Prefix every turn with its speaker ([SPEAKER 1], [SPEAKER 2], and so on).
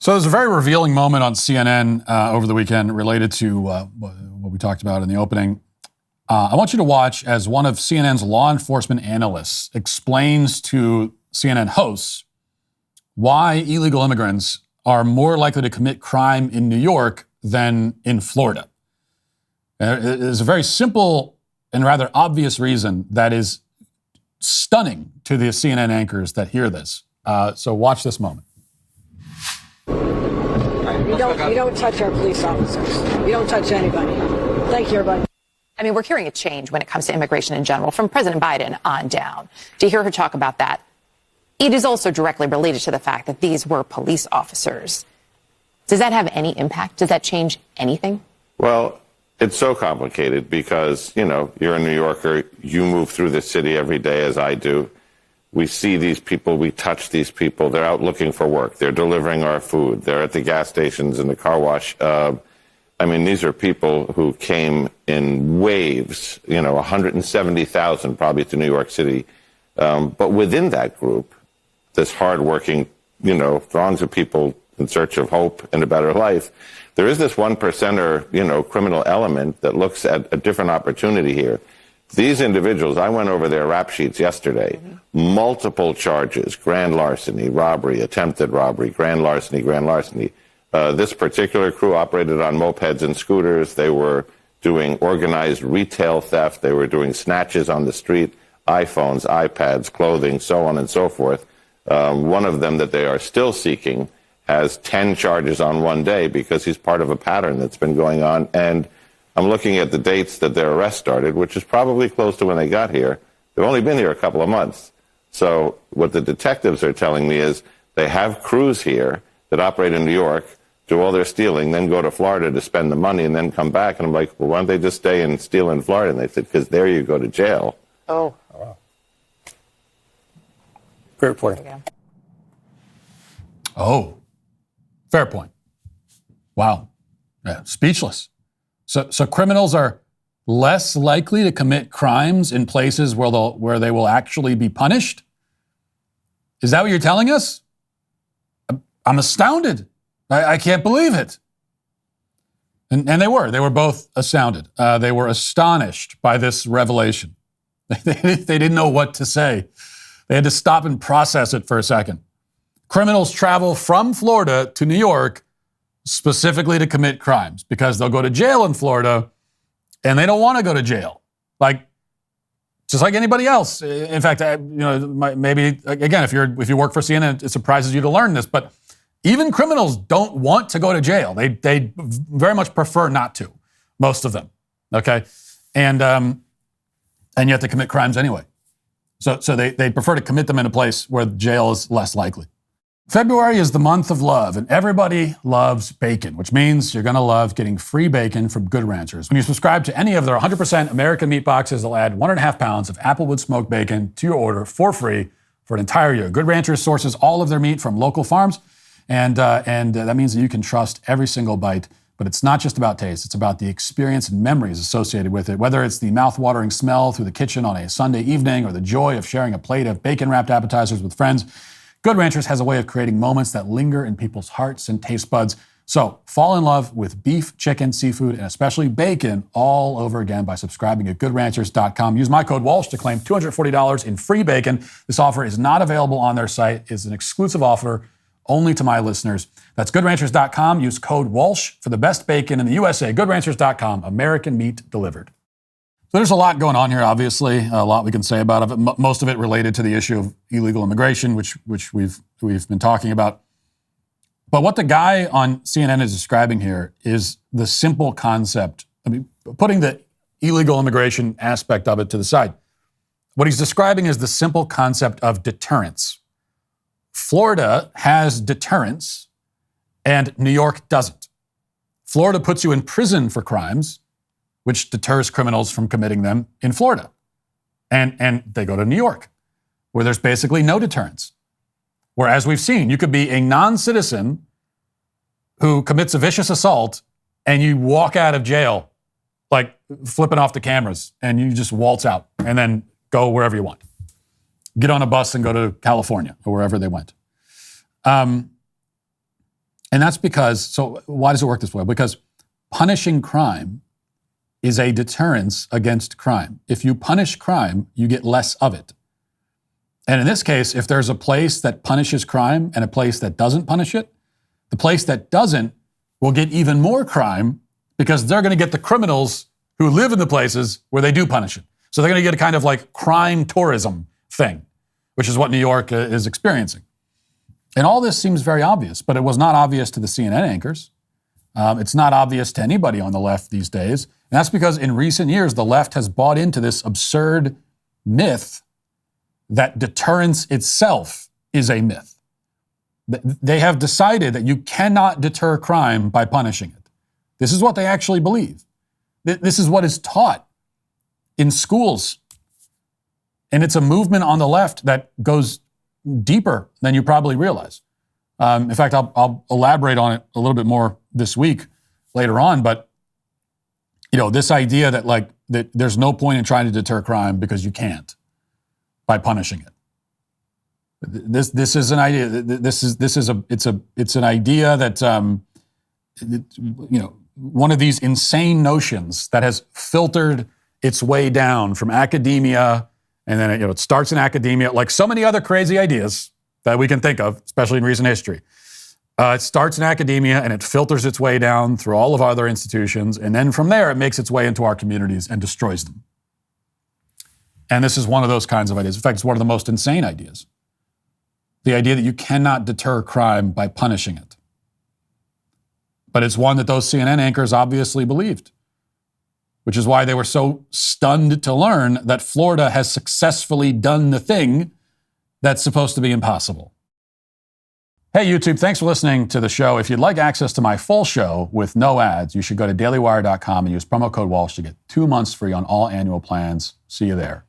[SPEAKER 1] So there's a very revealing moment on CNN over the weekend related to what we talked about in the opening. I want you to watch as one of CNN's law enforcement analysts explains to CNN hosts why illegal immigrants are more likely to commit crime in New York than in Florida. There's a very simple and rather obvious reason that is stunning to the CNN anchors that hear this. So watch this moment.
[SPEAKER 2] You don't touch our police officers. You don't touch anybody. Thank you, everybody.
[SPEAKER 3] I mean, we're hearing a change when it comes to immigration in general from President Biden on down. To hear her talk about that, it is also directly related to the fact that these were police officers. Does that have any impact? Does that change anything?
[SPEAKER 4] Well, it's so complicated because, you're a New Yorker. You move through the city every day as I do. We see these people. We touch these people. They're out looking for work. They're delivering our food. They're at the gas stations and the car wash. These are people who came in waves, 170,000 probably to New York City. But within that group, this hardworking, throngs of people in search of hope and a better life, there is this 1%er, criminal element that looks at a different opportunity here. These individuals, I went over their rap sheets yesterday, multiple charges, grand larceny, robbery, attempted robbery, grand larceny. This particular crew operated on mopeds and scooters. They were doing organized retail theft. They were doing snatches on the street, iPhones, iPads, clothing, so on and so forth. One of them that they are still seeking has 10 charges on one day because he's part of a pattern that's been going on. And I'm looking at the dates that their arrest started, which is probably close to when they got here. They've only been here a couple of months. So what the detectives are telling me is they have crews here that operate in New York, do all their stealing, then go to Florida to spend the money and then come back. And I'm like, well, why don't they just stay and steal in Florida? And they said, because there you go to jail.
[SPEAKER 3] Oh.
[SPEAKER 5] Wow. Great point.
[SPEAKER 1] Oh, fair point. Wow. Yeah, speechless. So criminals are less likely to commit crimes in places where they will actually be punished? Is that what you're telling us? I'm astounded. I can't believe it. And they were both astounded. They were astonished by this revelation. They didn't know what to say. They had to stop and process it for a second. Criminals travel from Florida to New York specifically to commit crimes because they'll go to jail in Florida and they don't want to go to jail. Just like anybody else. In fact, maybe, again, if you work for CNN, it surprises you to learn this, but even criminals don't want to go to jail. They very much prefer not to, most of them, okay? And yet they commit crimes anyway. So they prefer to commit them in a place where jail is less likely. February is the month of love, and everybody loves bacon, which means you're going to love getting free bacon from Good Ranchers. When you subscribe to any of their 100% American meat boxes, they'll add 1.5 pounds of Applewood smoked bacon to your order for free for an entire year. Good Ranchers sources all of their meat from local farms, and that means that you can trust every single bite. But it's not just about taste. It's about the experience and memories associated with it, whether it's the mouth-watering smell through the kitchen on a Sunday evening or the joy of sharing a plate of bacon-wrapped appetizers with friends. Good Ranchers has a way of creating moments that linger in people's hearts and taste buds. So fall in love with beef, chicken, seafood, and especially bacon all over again by subscribing at goodranchers.com. Use my code Walsh to claim $240 in free bacon. This offer is not available on their site. It's an exclusive offer only to my listeners. That's goodranchers.com. Use code Walsh for the best bacon in the USA. Goodranchers.com. American meat delivered. So there's a lot going on here, obviously, a lot we can say about it. Most of it related to the issue of illegal immigration, which we've been talking about. But what the guy on CNN is describing here is the simple concept. Putting the illegal immigration aspect of it to the side. What he's describing is the simple concept of deterrence. Florida has deterrence, and New York doesn't. Florida puts you in prison for crimes, which deters criminals from committing them in Florida. And they go to New York, where there's basically no deterrence. Where, as we've seen, you could be a non-citizen who commits a vicious assault and you walk out of jail, like flipping off the cameras, and you just waltz out and then go wherever you want. Get on a bus and go to California or wherever they went. And that's because, so why does it work this way? Because punishing crime is a deterrence against crime. If you punish crime, you get less of it. And in this case, if there's a place that punishes crime and a place that doesn't punish it, the place that doesn't will get even more crime because they're going to get the criminals who live in the places where they do punish it. So they're going to get a kind of like crime tourism thing, which is what New York is experiencing. And all this seems very obvious, but it was not obvious to the CNN anchors. It's not obvious to anybody on the left these days. And that's because in recent years, the left has bought into this absurd myth that deterrence itself is a myth. They have decided that you cannot deter crime by punishing it. This is what they actually believe. This is what is taught in schools. And it's a movement on the left that goes deeper than you probably realize. In fact, I'll elaborate on it a little bit more this week later on. But, this idea that there's no point in trying to deter crime because you can't by punishing it. This is an idea. It's an idea that one of these insane notions that has filtered its way down from academia, and then it starts in academia, like so many other crazy ideas that we can think of, especially in recent history. It starts in academia and it filters its way down through all of our other institutions, and then from there it makes its way into our communities and destroys them. And this is one of those kinds of ideas. In fact, it's one of the most insane ideas. The idea that you cannot deter crime by punishing it. But it's one that those CNN anchors obviously believed, which is why they were so stunned to learn that Florida has successfully done the thing that's supposed to be impossible. Hey, YouTube, thanks for listening to the show. If you'd like access to my full show with no ads, you should go to dailywire.com and use promo code Walsh to get 2 months free on all annual plans. See you there.